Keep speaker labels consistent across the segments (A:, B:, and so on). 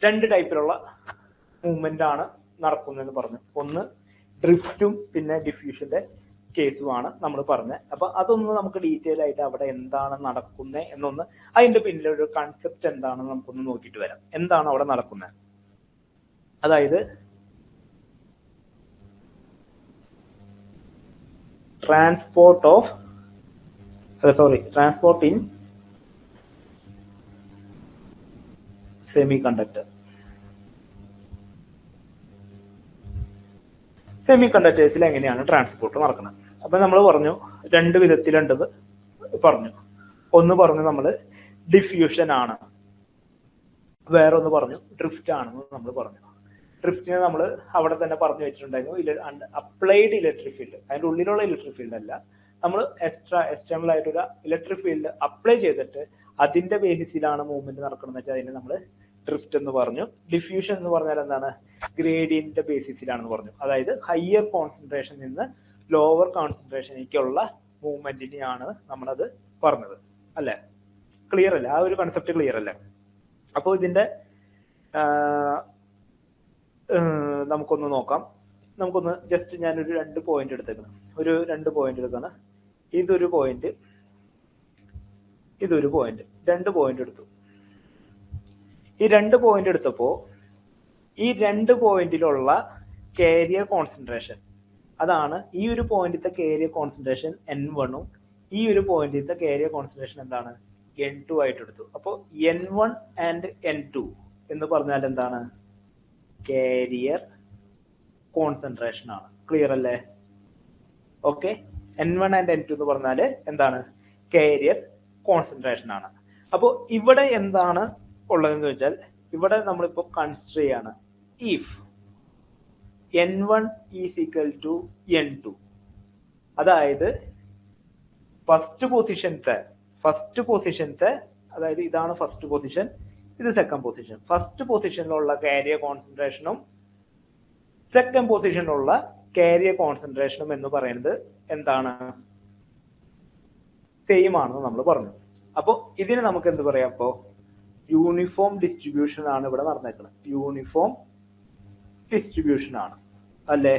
A: രണ്ട് ടൈപ്പിലുള്ള മൂവ്മെന്റ് ആണ് നടക്കുന്നതെന്ന് പറഞ്ഞു. ഒന്ന് ഡ്രിഫ്റ്റും പിന്നെ ഡിഫ്യൂഷന്റെ കേസുമാണ് നമ്മൾ പറഞ്ഞത്. അപ്പൊ അതൊന്ന് നമുക്ക് ഡീറ്റെയിൽ ആയിട്ട് അവിടെ എന്താണ് നടക്കുന്നത് എന്നൊന്ന്, അതിന്റെ പിന്നിലൊരു കൺസെപ്റ്റ് എന്താണെന്ന് നമുക്കൊന്ന് നോക്കിയിട്ട് വരാം. എന്താണ് അവിടെ നടക്കുന്നത്? അതായത് ട്രാൻസ്പോർട്ട് ഇൻ സെമി കണ്ടക്ടർ. സെമി കണ്ടക്ടേഴ്സിൽ എങ്ങനെയാണ് ട്രാൻസ്പോർട്ട് നടക്കുന്നത്? അപ്പൊ നമ്മൾ പറഞ്ഞു രണ്ട് വിധത്തിലുണ്ടത് പറഞ്ഞു. ഒന്ന് പറഞ്ഞു നമ്മൾ ഡിഫ്യൂഷൻ ആണ്, വേറൊന്ന് പറഞ്ഞു ഡ്രിഫ്റ്റ് ആണെന്ന് നമ്മൾ പറഞ്ഞു. ഡ്രിഫ്റ്റിനെ നമ്മൾ അവിടെ തന്നെ പറഞ്ഞു വെച്ചിട്ടുണ്ടായിരുന്നു, അപ്ലൈഡ് ഇലക്ട്രിക് ഫീൽഡ്, അതിന്റെ ഉള്ളിലുള്ള ഇലക്ട്രിക് ഫീൽഡ് അല്ല, നമ്മൾ എക്സ്റ്റേണൽ ആയിട്ടൊരു ഇലക്ട്രിക് ഫീൽഡ് അപ്ലൈ ചെയ്തിട്ട് അതിന്റെ ബേസിസിലാണ് മൂവ്മെന്റ് നടക്കുന്നത് വെച്ചാൽ അതിനെ നമ്മൾ ഡ്രിഫ്റ്റ് എന്ന് പറഞ്ഞു. ഡിഫ്യൂഷൻ എന്ന് പറഞ്ഞാൽ എന്താണ്? ഗ്രേഡിയന്റിന്റെ ബേസിസിലാണെന്ന് പറഞ്ഞു. അതായത് ഹയർ കോൺസെൻട്രേഷൻ നിന്ന് ലോവർ കോൺസെൻട്രേഷനിലേക്കുള്ള മൂവ്മെന്റിനെയാണ് നമ്മളത് പറഞ്ഞത്. അല്ലെ? ക്ലിയർ അല്ലേ? ആ ഒരു കൺസെപ്റ്റ് ക്ലിയർ അല്ലേ? അപ്പോൾ ഇതിന്റെ നമുക്കൊന്ന് നോക്കാം. നമുക്കൊന്ന് ജസ്റ്റ് ഞാനൊരു രണ്ട് പോയിന്റ് എടുത്തേക്കണം. എടുക്കണം. ഇതൊരു പോയിന്റ്, ഇതൊരു പോയിന്റ്, രണ്ട് പോയിന്റ് എടുത്തു. ഈ രണ്ട് പോയിന്റ് എടുത്തപ്പോ ഈ രണ്ട് പോയിന്റിലുള്ള കാരിയർ കോൺസെൻട്രേഷൻ, അതാണ് ഈ ഒരു പോയിന്റിലത്തെ കാരിയർ കോൺസെൻട്രേഷൻ N1 ഉം ഈ ഒരു പോയിന്റിലത്തെ കാരിയർ കോൺസെൻട്രേഷൻ എന്താണ്? N2 ആയിട്ട് എടുത്തു. അപ്പോൾ N1 ആൻഡ് N2 എന്ന് പറഞ്ഞാൽ എന്താണ്? കാരിയർ കോൺസെൻട്രേഷൻ ആണ്. ക്ലിയർ അല്ലേ? ഓക്കെ. N1 ആൻഡ് N2 എന്ന് പറഞ്ഞാൽ എന്താണ്? കാരിയർ കോൺസെൻട്രേഷൻ ആണ്. അപ്പോൾ ഇവിടെ എന്താണ് ഉള്ളതെന്ന് വെച്ചാൽ ഇവിടെ നമ്മളിപ്പോ കൺസിഡർ ചെയ്യാണ് if N1 is equal to N2, അതായത് ഫസ്റ്റ് പൊസിഷനത്തെ അതായത് ഇതാണ് ഫസ്റ്റ് പൊസിഷൻ, ഇത് സെക്കൻഡ് പൊസിഷൻ. ഫസ്റ്റ് പൊസിഷനിലുള്ള കാരിയർ കോൺസെൻട്രേഷനും സെക്കൻഡ് പൊസിഷനിലുള്ള കാരിയർ കോൺസെൻട്രേഷനും എന്ന് പറയുന്നത് എന്താണ്? സെയിം ആണെന്ന് നമ്മൾ പറഞ്ഞു. അപ്പോൾ ഇതിന് നമുക്ക് എന്ത് പറയാം? അപ്പോ യൂണിഫോം ഡിസ്ട്രിബ്യൂഷൻ ആണ് ഇവിടെ നടന്നേക്കുന്നത്. യൂണിഫോം ഡിസ്ട്രിബ്യൂഷൻ ആണ് അല്ലേ?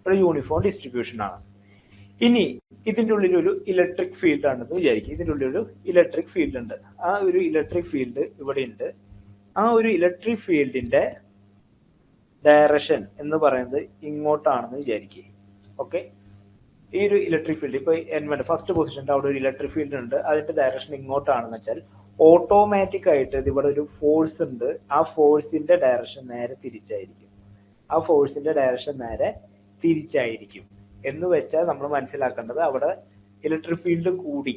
A: ഇവിടെ യൂണിഫോം ഡിസ്ട്രിബ്യൂഷൻ ആണ്. ഇനി ഇതിന്റെ ഉള്ളിൽ ഒരു ഇലക്ട്രിക് ഫീൽഡ് ആണെന്ന് വിചാരിക്കും. ഇതിന്റെ ഉള്ളിൽ ഒരു ഇലക്ട്രിക് ഫീൽഡ് ഉണ്ട്. ആ ഒരു ഇലക്ട്രിക് ഫീൽഡ് ഇവിടെ ഉണ്ട്. ആ ഒരു ഇലക്ട്രിക് ഫീൽഡിന്റെ ഡയറക്ഷൻ എന്ന് പറയുന്നത് ഇങ്ങോട്ടാണെന്ന് വിചാരിക്കുക. ഓക്കെ. ഈ ഒരു ഇലക്ട്രിക് ഫീൽഡ് ഇപ്പൊ N1 ഫസ്റ്റ് പൊസിഷന്റെ അവിടെ ഒരു ഇലക്ട്രിക് ഫീൽഡ് ഉണ്ട്, അതിന്റെ ഡയറക്ഷൻ ഇങ്ങോട്ടാണെന്ന് വെച്ചാൽ ഓട്ടോമാറ്റിക് ആയിട്ട് ഇവിടെ ഒരു ഫോഴ്സ് ഉണ്ട്. ആ ഫോഴ്സിന്റെ ഡയറക്ഷൻ നേരെ തിരിച്ചായിരിക്കും. എന്ന് വെച്ചാൽ നമ്മൾ മനസ്സിലാക്കേണ്ടത് അവിടെ ഇലക്ട്രിക് ഫീൽഡ് കൂടി,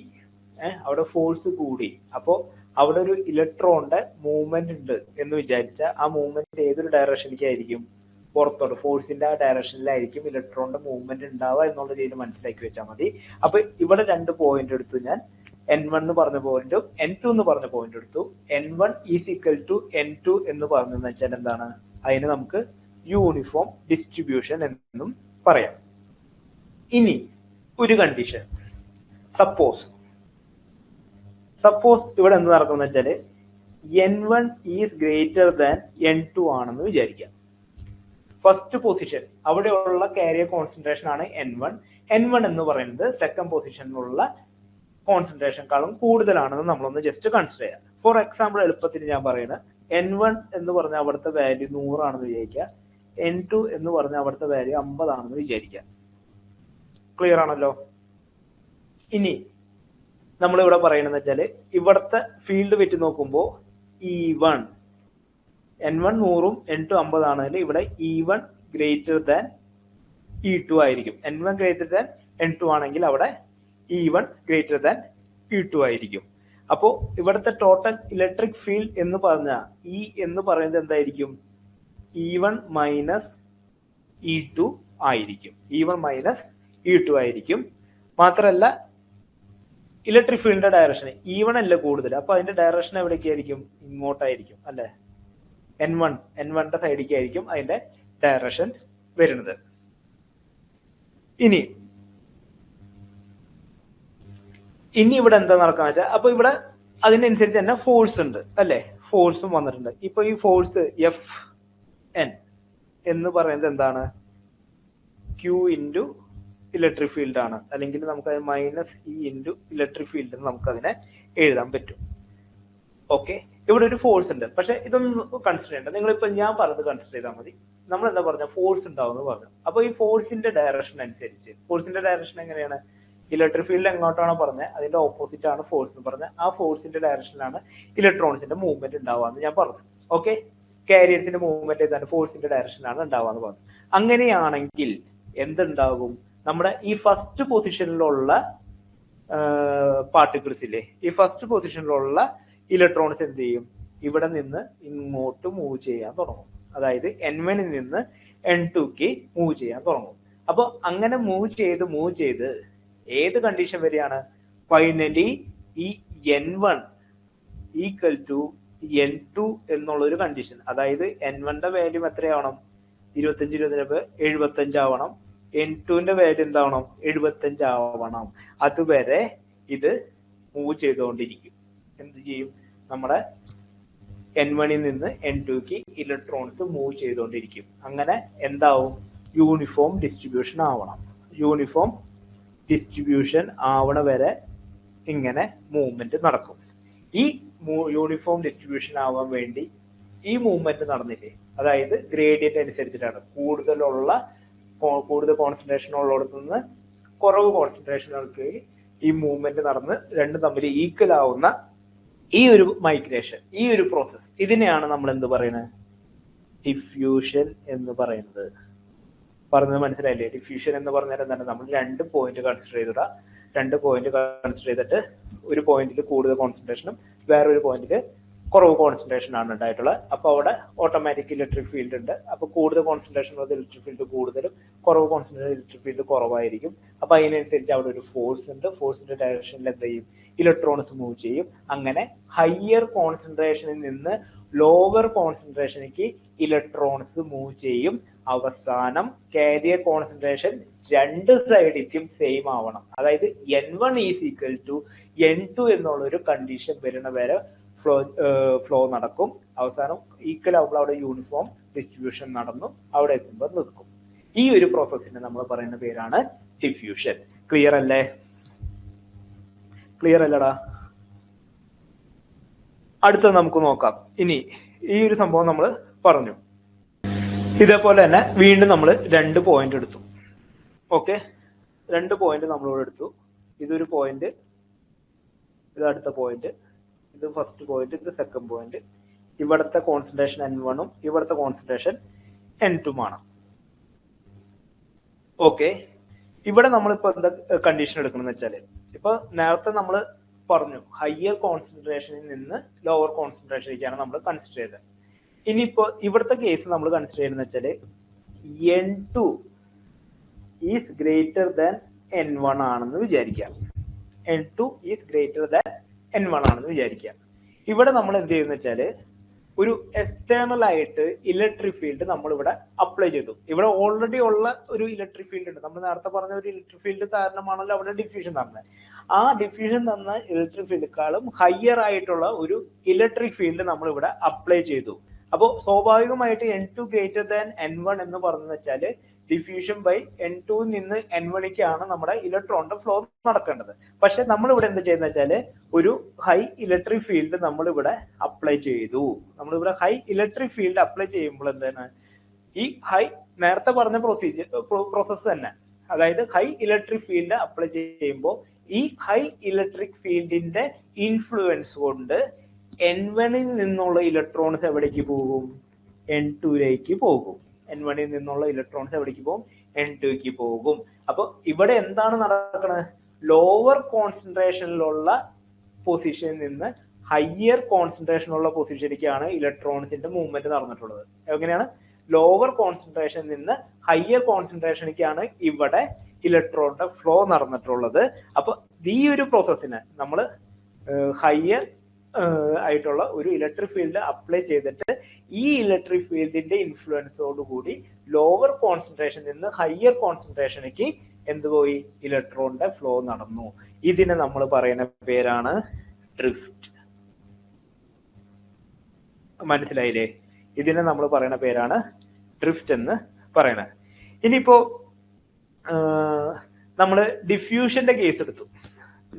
A: അവിടെ ഫോഴ്സ് കൂടി. അപ്പോൾ അവിടെ ഒരു ഇലക്ട്രോണിന്റെ മൂവ്മെന്റ് ഉണ്ട് എന്ന് വിചാരിച്ചാൽ ആ മൂവ്മെന്റ് ഏതൊരു ഡയറക്ഷനിലേക്കായിരിക്കും? പുറത്തോട്ട്, ഫോഴ്സിന്റെ ആ ഡയറക്ഷനിലായിരിക്കും ഇലക്ട്രോണിന്റെ മൂവ്മെന്റ് ഉണ്ടാവുക എന്നുള്ള രീതിയിൽ മനസ്സിലാക്കി വെച്ചാൽ മതി. അപ്പൊ ഇവിടെ രണ്ട് പോയിന്റ് എടുത്തു ഞാൻ. N1 എന്ന് പറഞ്ഞ പോയിന്റും N2 എന്ന് പറഞ്ഞ പോയിന്റ് എടുത്തു. N1 is equal to N2 എന്ന് പറഞ്ഞെന്ന് വെച്ചാൽ എന്താണ്? അതിന് നമുക്ക് യൂണിഫോം ഡിസ്ട്രിബ്യൂഷൻ എന്നും പറയാം. ഇനി ഒരു കണ്ടീഷൻ, സപ്പോസ് ഇവിടെ എന്ത് നടക്കുന്ന വെച്ചാല് N1 is greater than N2 ആണെന്ന് വിചാരിക്കാം. ഫസ്റ്റ് പൊസിഷൻ അവിടെയുള്ള കാരിയർ കോൺസെൻട്രേഷൻ ആണ് N1 എന്ന് പറയുന്നത് സെക്കൻഡ് പൊസിഷനിലുള്ള കോൺസെൻട്രേഷനെക്കാളും കൂടുതലാണെന്ന് നമ്മളൊന്ന് ജസ്റ്റ് കൺസിഡർ ചെയ്യാം. ഫോർ എക്സാമ്പിൾ എളുപ്പത്തിന് ഞാൻ പറയുന്നത് N1 എന്ന് പറഞ്ഞാൽ അവിടുത്തെ വാല്യൂ 100 ആണെന്ന് വിചാരിക്കുക. N2 എന്ന് പറഞ്ഞാൽ അവിടുത്തെ വാല്യൂ 50 ആണെന്ന് വിചാരിക്കുക. ക്ലിയർ ആണല്ലോ? ഇനി നമ്മളിവിടെ പറയുന്നത് വെച്ചാല് ഇവിടുത്തെ ഫീൽഡ് വെച്ച് നോക്കുമ്പോൾ E1 N1 100ഉം N2 50 ആണെങ്കിൽ ഇവിടെ E1 ഗ്രേറ്റർ ദാൻ E2 ആയിരിക്കും. N1 ഗ്രേറ്റർ ദാൻ N2 ആണെങ്കിൽ അവിടെ E1 ഗ്രേറ്റർ ദാൻ E2 ആയിരിക്കും. അപ്പോൾ ഇവിടുത്തെ ടോട്ടൽ ഇലക്ട്രിക് ഫീൽഡ് എന്ന് പറഞ്ഞാൽ E എന്ന് പറയുന്നത് എന്തായിരിക്കും? E1 മൈനസ് E2 ആയിരിക്കും. E1 മൈനസ് E2 ആയിരിക്കും. മാത്രമല്ല ഇലക്ട്രിക് ഫീൽഡിന്റെ ഡയറക്ഷൻ E1 അല്ല കൂടുതൽ, അപ്പൊ അതിന്റെ ഡയറക്ഷൻ എവിടേക്കായിരിക്കും? ഇങ്ങോട്ടായിരിക്കും അല്ലെ? N1ന്റെ സൈഡിലേക്ക് ആയിരിക്കും അതിന്റെ ഡയറക്ഷൻ വരുന്നത്. ഇനി ഇവിടെ എന്താ നടക്കാന്ന് വെച്ചാൽ, അപ്പൊ ഇവിടെ അതിനനുസരിച്ച് തന്നെ ഫോഴ്സ് ഉണ്ട് അല്ലെ? ഫോഴ്സും വന്നിട്ടുണ്ട്. ഇപ്പൊ ഈ ഫോഴ്സ് എഫ് എൻ എന്ന് പറയുന്നത് എന്താണ്? ക്യൂ ഇൻറ്റു ഇലക്ട്രിക് ഫീൽഡ് ആണ്, അല്ലെങ്കിൽ നമുക്ക് minus E into electric field എന്ന് നമുക്ക് അതിനെ എഴുതാൻ പറ്റും. ഓക്കെ, ഇവിടെ ഒരു ഫോഴ്സ് ഉണ്ട്, പക്ഷെ ഇതൊന്നും കൺസിഡർ ചെയ്യണ്ട. നിങ്ങളിപ്പോ ഞാൻ പറഞ്ഞത് കൺസിഡർ ചെയ്താൽ മതി. നമ്മൾ എന്താ പറഞ്ഞ ഫോഴ്സ് ഉണ്ടാവും എന്ന് പറഞ്ഞു. അപ്പൊ ഈ ഫോഴ്സിന്റെ ഡയറക്ഷൻ അനുസരിച്ച്, ഫോഴ്സിന്റെ ഡയറക്ഷൻ എങ്ങനെയാണ്? ഇലക്ട്രിക് ഫീൽഡ് എങ്ങോട്ടാണോ പറഞ്ഞത് അതിന്റെ ഓപ്പോസിറ്റ് ആണ് ഫോഴ്സ് എന്ന് പറഞ്ഞത്. ആ ഫോഴ്സിന്റെ ഡയറക്ഷനിലാണ് ഇലക്ട്രോൺസിന്റെ മൂവ്മെന്റ് ഉണ്ടാവുക എന്ന് ഞാൻ പറഞ്ഞു. ഓക്കെ, കാരിയേഴ്സിന്റെ മൂവ്മെന്റ് ഏതാണ്? ഫോഴ്സിന്റെ ഡയറക്ഷനിലാണ് ഉണ്ടാവുക എന്ന് പറഞ്ഞു. അങ്ങനെയാണെങ്കിൽ എന്തുണ്ടാകും? നമ്മുടെ ഈ ഫസ്റ്റ് പൊസിഷനിലുള്ള പാർട്ടിക്കിൾസ് ഇല്ലേ, ഈ ഫസ്റ്റ് പൊസിഷനിലുള്ള ഇലക്ട്രോൺസ് എന്ത് ചെയ്യും? ഇവിടെ നിന്ന് ഇങ്ങോട്ട് മൂവ് ചെയ്യാൻ തുടങ്ങും. അതായത് N1 നിന്ന് N2ക്ക് മൂവ് ചെയ്യാൻ തുടങ്ങും. അപ്പൊ അങ്ങനെ മൂവ് ചെയ്ത് ഏത് കണ്ടീഷൻ വരെയാണ്? ഫൈനലി ഈ N1 ഈക്വൽ ടു N2 എന്നുള്ള ഒരു കണ്ടീഷൻ. അതായത് N1ന്റെ വാല്യൂ എത്രയാവണം? 25 75 ആവണം. N2ന്റെ വാല്യൂ എന്താവണം? 75 ആവണം. അതുവരെ ഇത് മൂവ് ചെയ്തുകൊണ്ടിരിക്കും. എന്ത് ചെയ്യും? നമ്മുടെ N1 നിന്ന് N2ക്ക് ഇലക്ട്രോൺസ് മൂവ് ചെയ്തുകൊണ്ടിരിക്കും. അങ്ങനെ എന്താവും? യൂണിഫോം ഡിസ്ട്രിബ്യൂഷൻ ആവണം. യൂണിഫോം ഡിസ്ട്രിബ്യൂഷൻ ആവണ വരെ ഇങ്ങനെ മൂവ്മെന്റ് നടക്കും. ഈ യൂണിഫോം ഡിസ്ട്രിബ്യൂഷൻ ആവാൻ വേണ്ടി ഈ മൂവ്മെന്റ് നടന്നില്ലേ, അതായത് ഗ്രേഡിയന്റ് അനുസരിച്ചിട്ടാണ്. കൂടുതൽ കോൺസെൻട്രേഷൻ ഉള്ളിടത്തു നിന്ന് കുറവ് കോൺസെൻട്രേഷനുകൾക്ക് ഈ മൂവ്മെന്റ് നടന്ന് രണ്ടും തമ്മിൽ ഈക്വൽ ആവുന്ന ഈ ഒരു മൈഗ്രേഷൻ, ഈ ഒരു പ്രോസസ്, ഇതിനെയാണ് നമ്മൾ എന്ത് പറയുന്നത്? ഡിഫ്യൂഷൻ എന്ന് പറയുന്നത്. പറഞ്ഞത് മനസ്സിലായില്ലേ? ഡിഫ്യൂഷൻ എന്ന് പറഞ്ഞാൽ എന്താണ്? നമ്മൾ രണ്ട് പോയിന്റ് കൺസിഡർ ചെയ്തിടാം. രണ്ട് പോയിന്റ് കൺസിഡർ ചെയ്തിട്ട് ഒരു പോയിന്റിൽ കൂടുതൽ കോൺസെൻട്രേഷനും വേറൊരു പോയിന്റിൽ കുറവ് കോൺസെൻട്രേഷൻ ആണ് ഉണ്ടായിട്ടുള്ളത്. അപ്പൊ അവിടെ ഓട്ടോമാറ്റിക് ഇലക്ട്രിക് ഫീൽഡ് ഉണ്ട്. അപ്പൊ കൂടുതൽ കോൺസെൻട്രേഷൻ ഉള്ളത് ഇലക്ട്രിക് ഫീൽഡ് കൂടുതലും, കുറവ് കോൺസെൻട്രേഷൻ ഇലക്ട്രിക് ഫീൽഡ് കുറവായിരിക്കും. അപ്പൊ അതിനനുസരിച്ച് അവിടെ ഒരു ഫോഴ്സ് ഉണ്ട്. ഫോഴ്സിന്റെ ഡയറക്ഷനിൽ എന്ത് ചെയ്യും? ഇലക്ട്രോൺസ് മൂവ് ചെയ്യും. അങ്ങനെ ഹയർ കോൺസെൻട്രേഷനിൽ നിന്ന് ലോവർ കോൺസെൻട്രേഷനിലേക്ക് ഇലക്ട്രോൺസ് മൂവ് ചെയ്യും. അവസാനം കാരിയർ കോൺസെൻട്രേഷൻ രണ്ട് സൈഡിലേക്കും സെയിം ആവണം. അതായത് N1 is equal to N2 എന്നുള്ള ഒരു കണ്ടീഷൻ വരുന്ന വരെ ഫ്ലോ നടക്കും. അവസാനം ഈക്വൽ ആവുമ്പോൾ അവിടെ യൂണിഫോം ഡിസ്ട്രിബ്യൂഷൻ നടന്നു, അവിടെ എത്തുമ്പോൾ നിൽക്കും. ഈ ഒരു പ്രോസസ്സിനെ നമ്മൾ പറയുന്ന പേരാണ് ഡിഫ്യൂഷൻ. ക്ലിയർ അല്ലേ? ക്ലിയർ അല്ലടാ? അടുത്തത് നമുക്ക് നോക്കാം. ഇനി ഈ ഒരു സംഭവം നമ്മൾ പറഞ്ഞു. ഇതേപോലെ തന്നെ വീണ്ടും നമ്മൾ രണ്ട് പോയിന്റ് എടുത്തു. ഓക്കെ, രണ്ട് പോയിന്റ് നമ്മളിവിടെ എടുത്തു. ഇതൊരു പോയിന്റ്, ഇത് അടുത്ത പോയിന്റ്, ഇത് ഫസ്റ്റ് പോയിന്റ്, ഇത് സെക്കൻഡ് പോയിന്റ്. ഇവിടുത്തെ കോൺസെൻട്രേഷൻ N1 ഇവിടുത്തെ കോൺസെൻട്രേഷൻ N2 ആണ്. ഓക്കെ, ഇവിടെ നമ്മളിപ്പോ എന്താ കണ്ടീഷൻ എടുക്കണമെന്ന് വെച്ചാല്, ഇപ്പൊ നേരത്തെ നമ്മൾ പറഞ്ഞു ഹയർ കോൺസെൻട്രേഷനിൽ നിന്ന് ലോവർ കോൺസെൻട്രേഷനിലേക്കാണ് നമ്മൾ കൺസിഡർ ചെയ്തത്. ഇനിയിപ്പോ ഇവിടുത്തെ കേസ് നമ്മൾ കൺസിഡർ ചെയ്യുന്നത് വെച്ചാല് N2 is greater than N1 ആണെന്ന് വിചാരിക്കാം. N2 is greater than N1 ആണെന്ന് വിചാരിക്കാം. ഇവിടെ നമ്മൾ എന്ത് ചെയ്യുന്ന വെച്ചാല് ഒരു എക്സ്റ്റേണൽ ആയിട്ട് ഇലക്ട്രിക് ഫീൽഡ് നമ്മൾ ഇവിടെ അപ്ലൈ ചെയ്തു. ഇവിടെ ഓൾറെഡി ഉള്ള ഒരു ഇലക്ട്രിക് ഫീൽഡ് ഉണ്ട്. നമ്മൾ നേരത്തെ പറഞ്ഞ ഒരു ഇലക്ട്രിക് ഫീൽഡ് കാരണമാണല്ലോ അവിടെ ഡിഫ്യൂഷൻ നടന്നത്. ആ ഡിഫ്യൂഷൻ തന്ന ഇലക്ട്രിക് ഫീൽഡിനേക്കാളും ഹയർ ആയിട്ടുള്ള ഒരു ഇലക്ട്രിക് ഫീൽഡ് നമ്മൾ ഇവിടെ അപ്ലൈ ചെയ്തു. അപ്പോൾ സ്വാഭാവികമായിട്ട് N2 ഗ്രേറ്റർ ദാൻ N1 എന്ന് പറഞ്ഞു വെച്ചാല് ഡിഫ്യൂഷൻ ബൈ N2 നിന്ന് N1ലേക്കാണ് നമ്മുടെ ഇലക്ട്രോണിന്റെ ഫ്ലോ നടക്കേണ്ടത്. പക്ഷെ നമ്മൾ ഇവിടെ എന്ത് ചെയ്യുന്ന വെച്ചാല് ഒരു ഹൈ ഇലക്ട്രിക് ഫീൽഡ് നമ്മൾ ഇവിടെ അപ്ലൈ ചെയ്തു. നമ്മളിവിടെ ഹൈ ഇലക്ട്രിക് ഫീൽഡ് അപ്ലൈ ചെയ്യുമ്പോൾ എന്താണ് ഈ ഹൈ നേരത്തെ പറഞ്ഞ പ്രോസസ് തന്നെ, അതായത് ഹൈ ഇലക്ട്രിക് ഫീൽഡ് അപ്ലൈ ചെയ്യുമ്പോൾ ഈ ഹൈ ഇലക്ട്രിക് ഫീൽഡിന്റെ ഇൻഫ്ലുവൻസ് കൊണ്ട് N1 നിന്നുള്ള ഇലക്ട്രോൺസ് എവിടേക്ക് പോകും? N2ലേക്ക് പോകും. N1 നിന്നുള്ള ഇലക്ട്രോൺസ് എവിടേക്ക് പോകും? N2ക്ക് പോകും. അപ്പൊ ഇവിടെ എന്താണ് നടക്കുന്നത്? ലോവർ കോൺസെൻട്രേഷനിലുള്ള പൊസിഷനിൽ നിന്ന് ഹയർ കോൺസെൻട്രേഷനുള്ള പൊസിഷനിലേക്കാണ് ഇലക്ട്രോൺസിന്റെ മൂവ്മെന്റ് നടന്നിട്ടുള്ളത്. എങ്ങനെയാണ്? ലോവർ കോൺസെൻട്രേഷനിൽ നിന്ന് ഹയർ കോൺസെൻട്രേഷനിലേക്കാണ് ഇവിടെ ഇലക്ട്രോണിന്റെ ഫ്ലോ നടന്നിട്ടുള്ളത്. അപ്പൊ ഈ ഒരു പ്രോസസ്സിന് നമ്മൾ ഹയർ ആയിട്ടുള്ള ഒരു ഇലക്ട്രിക് ഫീൽഡ് അപ്ലൈ ചെയ്തിട്ട് ഈ ഇലക്ട്രിക് ഫീൽഡിന്റെ ഇൻഫ്ലുവൻസോട് കൂടി ലോവർ കോൺസെൻട്രേഷനിൽ നിന്ന് ഹയർ കോൺസെൻട്രേഷനിലേക്ക് എന്തുപോയി? ഇലക്ട്രോണിന്റെ ഫ്ലോ നടന്നു. ഇതിനെ നമ്മൾ പറയുന്ന പേരാണ് ഡ്രിഫ്റ്റ്. മനസ്സിലായില്ലേ? ഇതിനെ നമ്മൾ പറയുന്ന പേരാണ് ഡ്രിഫ്റ്റ് എന്ന് പറയണത്. ഇനിയിപ്പോ നമ്മൾ ഡിഫ്യൂഷന്റെ കേസ് എടുത്തു.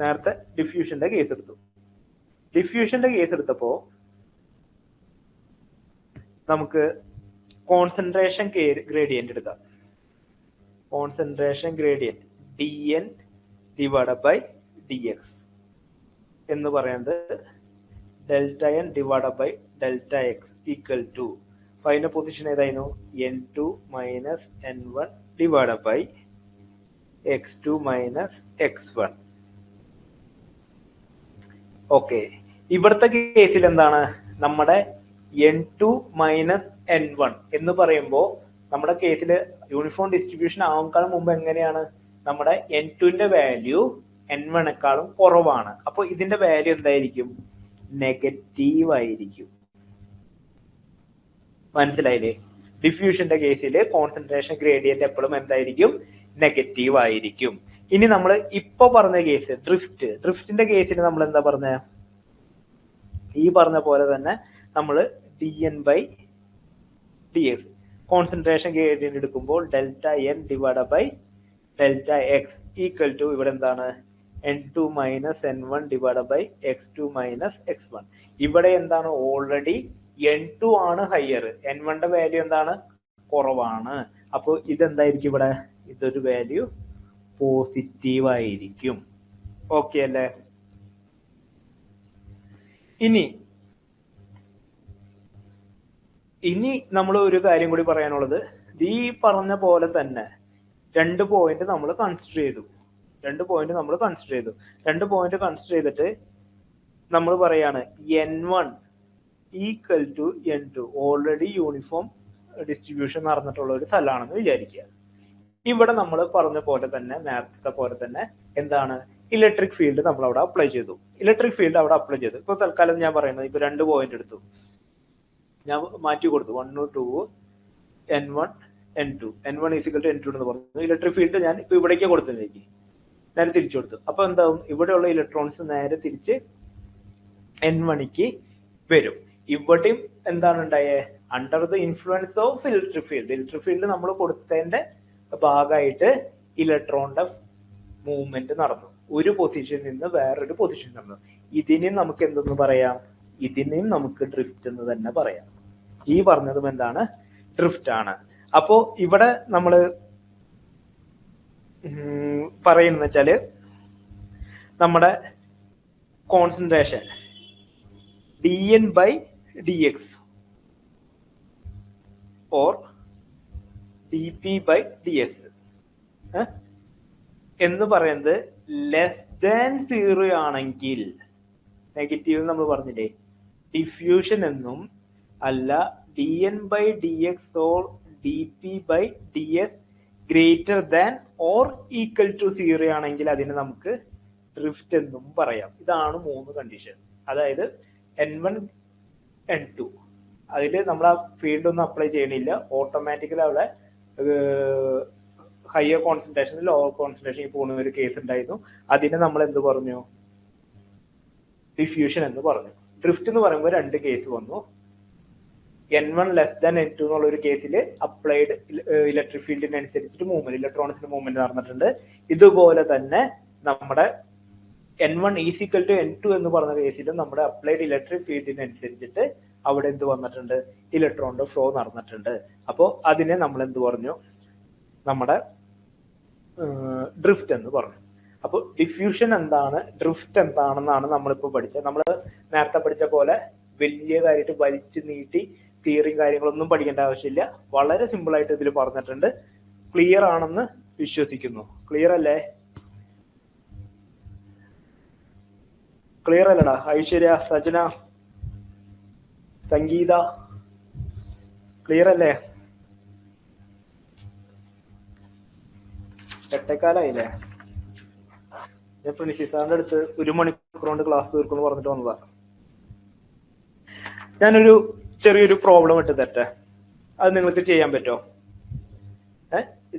A: നേരത്തെ ഡിഫ്യൂഷന്റെ കേസ് എടുത്തു. ഡിഫ്യൂഷന്റെ കേസ് എടുത്തപ്പോ നമുക്ക് കോൺസെൻട്രേഷൻ ഗ്രേഡിയന്റ് എടുക്കാം. Concentration gradient dn divided by dx എന്ന് പറയുന്നത് delta n divided by delta x equal to final position ഏതായിരുന്നു? n2 minus n1 divided by x2 minus x1. Okay, ഇവിടുത്തെ കേസിൽ എന്താണ്? നമ്മുടെ n2 മൈനസ് n1 എന്ന് പറയുമ്പോൾ നമ്മുടെ കേസിൽ യൂണിഫോം ഡിസ്ട്രിബ്യൂഷൻ ആവുന്നതിനേക്കാളും മുമ്പ് എങ്ങനെയാണ്? നമ്മുടെ n2ന്റെ വാല്യൂ n1നെക്കാളും കുറവാണ്. അപ്പൊ ഇതിന്റെ വാല്യൂ എന്തായിരിക്കും? നെഗറ്റീവ് ആയിരിക്കും. മനസ്സിലായില്ലേ? ഡിഫ്യൂഷന്റെ കേസിൽ കോൺസെൻട്രേഷൻ ഗ്രേഡിയന്റ് എപ്പോഴും എന്തായിരിക്കും? നെഗറ്റീവ് ആയിരിക്കും. ഇനി നമ്മൾ ഇപ്പൊ പറഞ്ഞ കേസ് ഡ്രിഫ്റ്റിന്റെ കേസിൽ നമ്മൾ എന്താ പറഞ്ഞ? ഈ പറഞ്ഞ പോലെ തന്നെ നമ്മൾ dn by dx concentration gradient എടുക്കുമ്പോൾ delta n divided by delta x equal to ഇവിടെ എന്താണ്? n2 minus n1 divided by x2 minus x1. ഇവിടെ എന്താണ്? ഓൾറെഡി n2 ആണ് ഹയർ, n1ന്റെ വാല്യൂ എന്താണ്? കുറവാണ്. അപ്പോൾ ഇതെന്തായിരിക്കും ഇവിടെ? ഇതൊരു വാല്യൂ പോസിറ്റീവ് ആയിരിക്കും. ഓക്കെ അല്ലേ? ഇനി നമ്മൾ ഒരു കാര്യം കൂടി പറയാനുള്ളത്, ഈ പറഞ്ഞ പോലെ തന്നെ രണ്ട് പോയിന്റ് നമ്മൾ കൺസിഡർ ചെയ്തു. രണ്ട് പോയിന്റ് കൺസിഡർ ചെയ്തിട്ട് നമ്മൾ പറയാണ് n1 equal to n2 already uniform distribution നടന്നിട്ടുള്ള ഒരു സ്ഥലമാണെന്ന് വിചാരിക്കുക. ഇവിടെ നമ്മൾ പറഞ്ഞ പോലെ തന്നെ, നേരത്തെ പോലെ തന്നെ എന്താണ്? ഇലക്ട്രിക് ഫീൽഡ് നമ്മൾ അവിടെ അപ്ലൈ ചെയ്തു. ഇപ്പൊ തൽക്കാലം ഞാൻ പറയുന്നത്, ഇപ്പൊ രണ്ട് പോയിന്റ് എടുത്തു, ഞാൻ മാറ്റി കൊടുത്തു 1 2 n1 n2 n1 equal to n2 എന്ന് പറഞ്ഞു. ഇലക്ട്രിക് ഫീൽഡ് ഞാൻ ഇപ്പൊ ഇവിടേക്ക് കൊടുത്തതിലേക്ക് നേരെ തിരിച്ചു കൊടുത്തു. അപ്പൊ എന്താവും? ഇവിടെയുള്ള ഇലക്ട്രോൺസ് നേരെ തിരിച്ച് n1ക്ക് വരും. ഇവിടെയും എന്താണ് ഉണ്ടായേ? Under the influence of electric field നമ്മൾ കൊടുത്തതിന്റെ ഭാഗമായിട്ട് ഇലക്ട്രോണിന്റെ മൂവ്മെന്റ് നടന്നു, ഒരു പൊസിഷനിൽ നിന്ന് വേറൊരു പൊസിഷൻ നടന്നു. ഇതിനെയും നമുക്ക് എന്തെന്ന് പറയാം? ഇതിനെയും നമുക്ക് ഡ്രിഫ്റ്റ് എന്ന് തന്നെ പറയാം. ഈ പറഞ്ഞതും എന്താണ്? ഡ്രിഫ്റ്റ് ആണ്. അപ്പോ ഇവിടെ നമ്മള് പറയുന്ന വെച്ചാല് നമ്മുടെ concentration dn by dx or dp by ds എന്ന് പറയുന്നത് ലെസ് ദാൻ 0 ആണെങ്കിൽ, നെഗറ്റീവ് നമ്മൾ പറഞ്ഞില്ലേ, ഡിഫ്യൂഷൻ എന്നും അല്ല dn by dx or dp by ds greater than or equal to 0 ആണെങ്കിൽ അതിന് നമുക്ക് ഡ്രിഫ്റ്റ് എന്നും പറയാം. ഇതാണ് മൂന്ന് കണ്ടീഷൻ. അതായത് n1 n2 അതിൽ നമ്മൾ ആ ഫീൽഡ് ഒന്നും അപ്ലൈ ചെയ്യണില്ല, ഓട്ടോമാറ്റിക്കലി അവിടെ ഹയർ കോൺസെൻട്രേഷൻ ലോവർ കോൺസെൻട്രേഷൻ പോകുന്ന ഒരു കേസ് ഉണ്ടായിരുന്നു. അതിനെ നമ്മൾ എന്ത് പറഞ്ഞു? ഡിഫ്യൂഷൻ എന്ന് പറഞ്ഞു. ഡ്രിഫ്റ്റ് എന്ന് പറയുമ്പോൾ രണ്ട് കേസ് വന്നു. n1 ലെസ് ദാൻ n2 എന്നുള്ള ഒരു കേസിൽ അപ്ലൈഡ് ഇലക്ട്രിക് ഫീൽഡിനനുസരിച്ചിട്ട് മൂവ്മെന്റ്, ഇലക്ട്രോൺസിന്റെ മൂവ്മെന്റ് നടന്നിട്ടുണ്ട്. ഇതുപോലെ തന്നെ നമ്മുടെ n1 is equal to n2 എന്ന് പറഞ്ഞ കേസിലും നമ്മുടെ അപ്ലൈഡ് ഇലക്ട്രിക് ഫീൽഡിനനുസരിച്ചിട്ട് അവിടെ എന്ത് വന്നിട്ടുണ്ട്? ഇലക്ട്രോണിന്റെ ഫ്ലോ നടന്നിട്ടുണ്ട്. അപ്പോൾ അതിനെ നമ്മൾ എന്ത് പറഞ്ഞു? നമ്മുടെ ഡ്രിഫ്റ്റ് എന്ന് പറഞ്ഞു. അപ്പോൾ ഡിഫ്യൂഷൻ എന്താണ്, ഡ്രിഫ്റ്റ് എന്താണെന്നാണ് നമ്മളിപ്പോൾ പഠിച്ചത്. നമ്മൾ നേരത്തെ പഠിച്ച പോലെ വലിയ കാര്യമായിട്ട് വലിച്ചു നീട്ടി തിയറിയും കാര്യങ്ങളൊന്നും പഠിക്കേണ്ട ആവശ്യമില്ല. വളരെ സിമ്പിൾ ആയിട്ട് ഇതിൽ പറഞ്ഞിട്ടുണ്ട്. ക്ലിയർ ആണെന്ന് വിശ്വസിക്കുന്നു. ക്ലിയർ അല്ലേ? ക്ലിയർ അല്ലടാ? ഐശ്വര്യ, സജന, സംഗീത, ക്ലിയർ അല്ലേ? എട്ടേക്കാലായില്ലേ? ഞാൻ പ്രിൻസിപ്പൽ സാറിന്റെ അടുത്ത് 1 മണിക്കൂർ കൊണ്ട് ക്ലാസ് തീർക്കുന്നു പറഞ്ഞിട്ട് വന്നതാ. ഞാനൊരു ചെറിയൊരു പ്രോബ്ലം ഇട്ട് തരട്ടെ, അത് നിങ്ങൾക്ക് ചെയ്യാൻ പറ്റുമോ?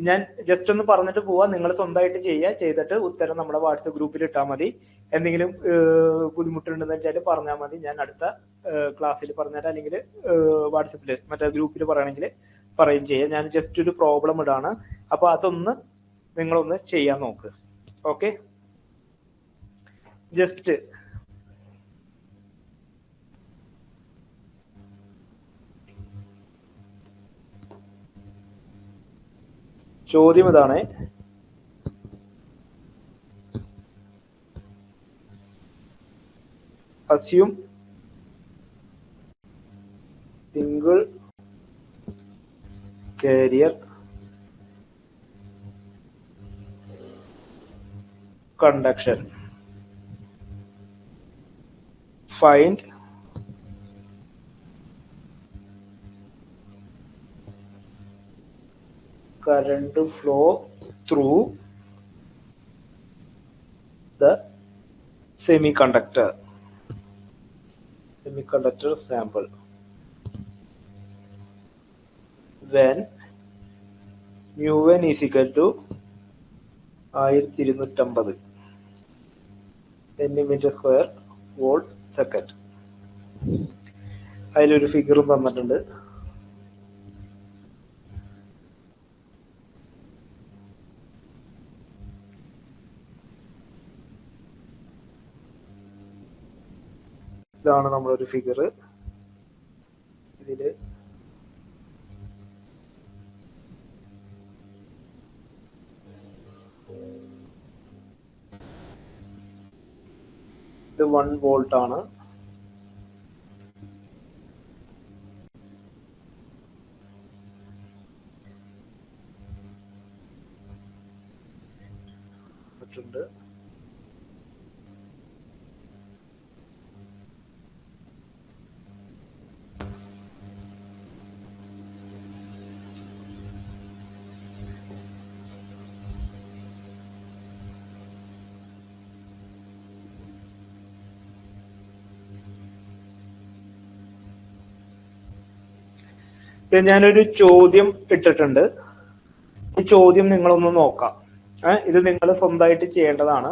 A: ഞാൻ ജസ്റ്റ് ഒന്ന് പറഞ്ഞിട്ട് പോവാ, നിങ്ങൾ സ്വന്തമായിട്ട് ചെയ്യുക. ചെയ്തിട്ട് ഉത്തരം നമ്മുടെ വാട്സപ്പ് ഗ്രൂപ്പിൽ ഇട്ടാൽ മതി. എന്തെങ്കിലും ബുദ്ധിമുട്ടുണ്ടെന്ന് വെച്ചാൽ പറഞ്ഞാൽ മതി, ഞാൻ അടുത്ത ക്ലാസ്സിൽ പറഞ്ഞുതരാം, അല്ലെങ്കിൽ വാട്സപ്പിൽ മറ്റേ ഗ്രൂപ്പിൽ പറയുകയാണെങ്കിൽ പറയും ചെയ്യാം. ഞാൻ ജസ്റ്റ് ഒരു പ്രോബ്ലം ഇടാണ്, അപ്പൊ അതൊന്ന് നിങ്ങളൊന്ന് ചെയ്യാൻ നോക്ക്. ഓക്കെ, ജസ്റ്റ് ചോദ്യം ഇതാണ്. assume single carrier conduction, find current flow through the semiconductor sample when mu1 is equal to 1250 centimeter square volt second. അതിലൊരു ഫിഗറും തന്നിട്ടുണ്ട്. ഇതാണ് നമ്മളൊരു ഫിഗർ. ഇതില് ഇത് 1 വോൾട്ട് ആണ്. ണ്ട് ഞാനൊരു ചോദ്യം ഇട്ടിട്ടുണ്ട്. ഈ ചോദ്യം നിങ്ങളൊന്ന് നോക്കാം. ഇത് നിങ്ങൾ സ്വന്തമായിട്ട് ചെയ്യേണ്ടതാണ്.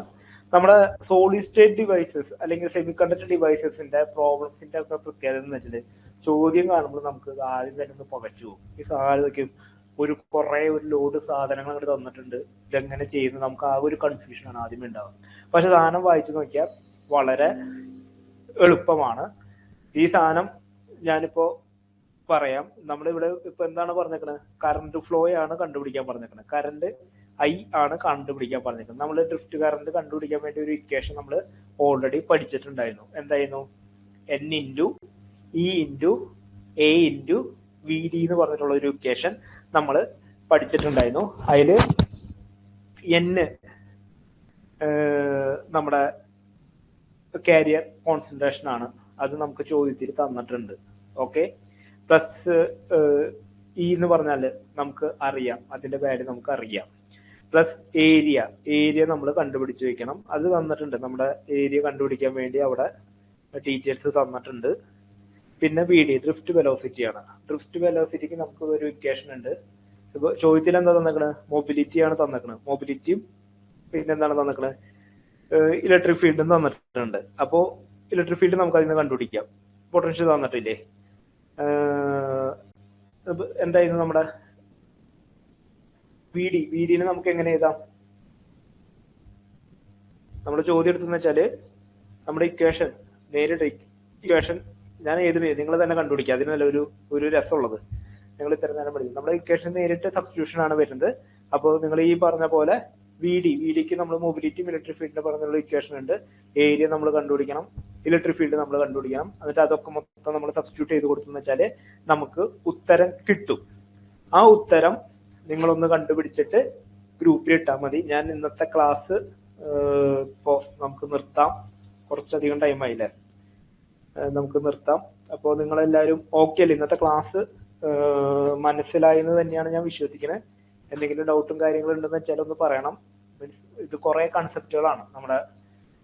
A: നമ്മുടെ സോളിഡ് സ്റ്റേറ്റ് ഡിവൈസസ് അല്ലെങ്കിൽ സെമി കണ്ടക്ടർ ഡിവൈസസിന്റെ പ്രോബ്ലംസിന്റെ ഒക്കെ പ്രത്യേകത എന്ന് വെച്ചാൽ ചോദ്യം കാണുമ്പോൾ നമുക്ക് ആദ്യം തന്നെ ഒന്ന് പകച്ചു പോകും. ഈ സാധനം ഒരു ലോഡ് സാധനങ്ങൾ അങ്ങോട്ട് തന്നിട്ടുണ്ട്, ഇതെങ്ങനെ ചെയ്യുന്നത്, നമുക്ക് ആ ഒരു കൺഫ്യൂഷനാണ് ആദ്യമേ ഉണ്ടാവുക. പക്ഷെ സാധനം വായിച്ചു നോക്കിയാൽ വളരെ എളുപ്പമാണ്. ഈ സാധനം ഞാനിപ്പോ പറയാം. നമ്മളിവിടെ ഇപ്പൊ എന്താണ് പറഞ്ഞേക്കണത്? കറണ്ട് ഫ്ലോ ആണ് കണ്ടുപിടിക്കാൻ പറഞ്ഞേക്കണത്. കറണ്ട് ഐ ആണ് കണ്ടുപിടിക്കാൻ പറഞ്ഞേക്കുന്നത്. നമ്മൾ ഡ്രിഫ്റ്റ് കറണ്ട് കണ്ടുപിടിക്കാൻ വേണ്ടി ഒരു ഇക്വേഷൻ നമ്മൾ ഓൾറെഡി പഠിച്ചിട്ടുണ്ടായിരുന്നു. എന്തായിരുന്നു? N into e into a into v d എന്ന് പറഞ്ഞിട്ടുള്ള ഒരു ഇക്വേഷൻ നമ്മൾ പഠിച്ചിട്ടുണ്ടായിരുന്നു. അതില് എൻ നമ്മുടെ കാരിയർ കോൺസെൻട്രേഷൻ ആണ്. അത് നമുക്ക് ചോദ്യത്തിൽ തന്നിട്ടുണ്ട്. ഓക്കെ, പ്ലസ് ഇ എന്ന് പറഞ്ഞാൽ നമുക്ക് അറിയാം, അതിന്റെ വാല്യൂ നമുക്ക് അറിയാം. പ്ലസ് ഏരിയ നമ്മൾ കണ്ടുപിടിച്ച് വെക്കണം. അത് തന്നിട്ടുണ്ട്. നമ്മുടെ ഏരിയ കണ്ടുപിടിക്കാൻ വേണ്ടി അവിടെ ഡീറ്റെയിൽസ് തന്നിട്ടുണ്ട്. പിന്നെ വി ഡി ഡ്രിഫ്റ്റ് വെലോസിറ്റി ആണ്. ഡ്രിഫ്റ്റ് വെലോസിറ്റിക്ക് നമുക്ക് ഒരു ഇക്വേഷൻ ഉണ്ട്. ഇപ്പൊ ചോദ്യത്തിൽ എന്താ തന്നേക്കണത്? മൊബിലിറ്റി ആണ് തന്നേക്കണത്. മൊബിലിറ്റിയും പിന്നെന്താണ് തന്നേക്കണത്? ഇലക്ട്രിക് ഫീൽഡും തന്നിട്ടുണ്ട്. അപ്പോ ഇലക്ട്രിക് ഫീൽഡ് നമുക്ക് അതിന് കണ്ടുപിടിക്കാം. പൊട്ടൻഷ്യൽ തന്നിട്ടില്ലേ? എന്തായിരുന്നു നമ്മുടെ വി ഡിനെ നമുക്ക് എങ്ങനെ എഴുതാം? നമ്മുടെ ചോദ്യം എടുത്തെന്ന് വെച്ചാല് നമ്മുടെ ഇക്വേഷൻ നേരിട്ട് ഇക്വേഷൻ ഞാൻ എഴുതുന്നത് നിങ്ങൾ തന്നെ കണ്ടുപിടിക്കുക. അതിനല്ല ഒരു രസമുള്ളത്. നിങ്ങൾ ഇത്ര നേരം പഠിക്കും. നമ്മുടെ ഇക്വേഷൻ നേരിട്ട് സബ്സ്റ്റിറ്റ്യൂഷൻ ആണ് വരുന്നത്. അപ്പോൾ നിങ്ങൾ ഈ പറഞ്ഞ പോലെ വി ഡിക്ക് നമ്മൾ മൊബിലിറ്റിയും ഇലക്ട്രിക് ഫീൽഡിനെ പറഞ്ഞുള്ള ഇക്വേഷൻ ഉണ്ട്. ഏരിയ നമ്മൾ കണ്ടുപിടിക്കണം, ഇലക്ട്രിക് ഫീൽഡ് നമ്മൾ കണ്ടുപിടിക്കണം. എന്നിട്ട് അതൊക്കെ മൊത്തം നമ്മൾ സബ്സ്റ്റിറ്റ്യൂട്ട് ചെയ്ത് കൊടുത്തെന്ന് വെച്ചാല് നമുക്ക് ഉത്തരം കിട്ടും. ആ ഉത്തരം നിങ്ങളൊന്ന് കണ്ടുപിടിച്ചിട്ട് ഗ്രൂപ്പിൽ ഇട്ടാൽ മതി. ഞാൻ ഇന്നത്തെ ക്ലാസ് ഇപ്പോ നമുക്ക് നിർത്താം. കുറച്ചധികം ടൈം ആയില്ലേ, നമുക്ക് നിർത്താം. അപ്പോൾ നിങ്ങളെല്ലാവരും ഓക്കെ അല്ലേ? ഇന്നത്തെ ക്ലാസ് മനസ്സിലായെന്ന് തന്നെയാണ് ഞാൻ വിശ്വസിക്കുന്നത്. എന്തെങ്കിലും ഡൗട്ടും കാര്യങ്ങളും ഉണ്ടെന്ന് വെച്ചാൽ ഒന്ന് പറയണം. മീൻസ് ഇത് കുറെ കൺസെപ്റ്റുകളാണ്. നമ്മുടെ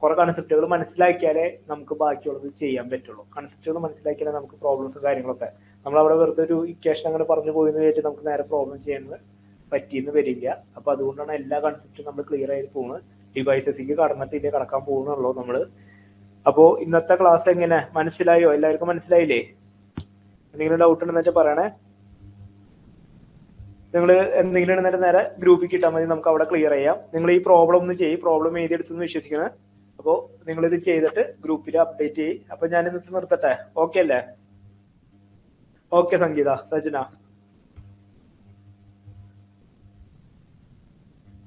A: കുറെ കൺസെപ്റ്റുകൾ മനസ്സിലാക്കിയാലേ നമുക്ക് ബാക്കിയുള്ളത് ചെയ്യാൻ പറ്റുള്ളൂ. കൺസെപ്റ്റുകൾ മനസ്സിലാക്കിയാലേ നമുക്ക് പ്രോബ്ലംസും കാര്യങ്ങളൊക്കെ, നമ്മളവിടെ വെറുതെ ഒരു ഇക്വേഷൻ അങ്ങനെ പറഞ്ഞു പോയെന്ന് വെച്ചിട്ട് നമുക്ക് നേരെ പ്രോബ്ലം ചെയ്യാൻ പറ്റിയെന്ന് വരില്ല. അപ്പൊ അതുകൊണ്ടാണ് എല്ലാ കൺസെപ്റ്റും നമ്മൾ ക്ലിയർ ആയി പോകുന്നത്. ഡിവൈസസിലേക്ക് കടന്നിട്ടില്ലേ കടക്കാൻ പോകുന്നുള്ളൂ നമ്മള്. അപ്പോ ഇന്നത്തെ ക്ലാസ് എങ്ങനെ മനസ്സിലായോ? എല്ലാവർക്കും മനസ്സിലായില്ലേ? എന്തെങ്കിലും ഡൗട്ട് ഉണ്ടെന്ന് വെച്ചാൽ പറയണേ. നിങ്ങൾ എന്തെങ്കിലും ഉണ്ടെന്നിട്ട് നേരെ ഗ്രൂപ്പിൽ കിട്ടാൻ മതി, നമുക്ക് അവിടെ ക്ലിയർ ചെയ്യാം. നിങ്ങൾ ഈ പ്രോബ്ലം ഒന്ന് ചെയ്യും, പ്രോബ്ലം എഴുതിയെടുത്തെന്ന് വിശ്വസിക്കുന്നത്. അപ്പോൾ നിങ്ങൾ ഇത് ചെയ്തിട്ട് ഗ്രൂപ്പിൽ അപ്ഡേറ്റ് ചെയ്യും. അപ്പൊ ഞാൻ ഇന്നിട്ട് നിർത്തട്ടെ, ഓക്കെ അല്ലേ? ഓക്കെ സംഗീത, സജന.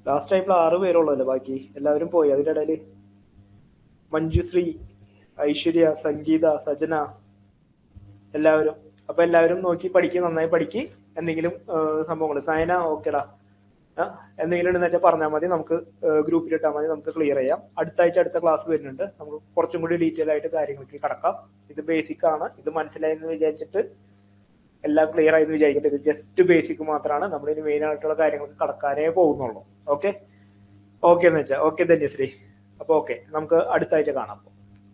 A: ലാസ്റ്റ് ടൈമിൽ 6 പേരുള്ളല്ലോ, ബാക്കി എല്ലാവരും പോയി. അതിന്റെ ഇടയിൽ മഞ്ജുശ്രീ, ഐശ്വര്യ, സംഗീത, സജന, എല്ലാവരും. അപ്പൊ എല്ലാവരും നോക്കി പഠിക്കുക, നന്നായി പഠിക്ക്. എന്തെങ്കിലും സംഭവങ്ങൾ സൈന ഓക്കേടാ, എന്തെങ്കിലും ഉണ്ടെന്ന് പറഞ്ഞാൽ മതി, നമുക്ക് ഗ്രൂപ്പിൽ ഇട്ടാൽ മതി, നമുക്ക് ക്ലിയർ ചെയ്യാം. അടുത്ത ആഴ്ച അടുത്ത ക്ലാസ് വരുന്നുണ്ട്, നമുക്ക് കുറച്ചും കൂടി ഡീറ്റെയിൽ ആയിട്ട് കാര്യങ്ങൾക്ക് കടക്കാം. ഇത് ബേസിക് ആണ്, ഇത് മനസ്സിലായെന്ന് വിചാരിച്ചിട്ട് എല്ലാം ക്ലിയർ ആയെന്ന് വിചാരിക്കട്ടെ. ഇത് ജസ്റ്റ് ബേസിക് മാത്രമാണ്, നമ്മൾ ഇനി മെയിൻ ആയിട്ടുള്ള കാര്യങ്ങൾക്ക് കടക്കാനേ പോകുന്നുള്ളൂ. ഓക്കെ ഓക്കെ എന്ന് വെച്ചാൽ ഓക്കെ ധന്യശ്രീ. അപ്പൊ ഓക്കെ, നമുക്ക് അടുത്ത ആഴ്ച കാണാം.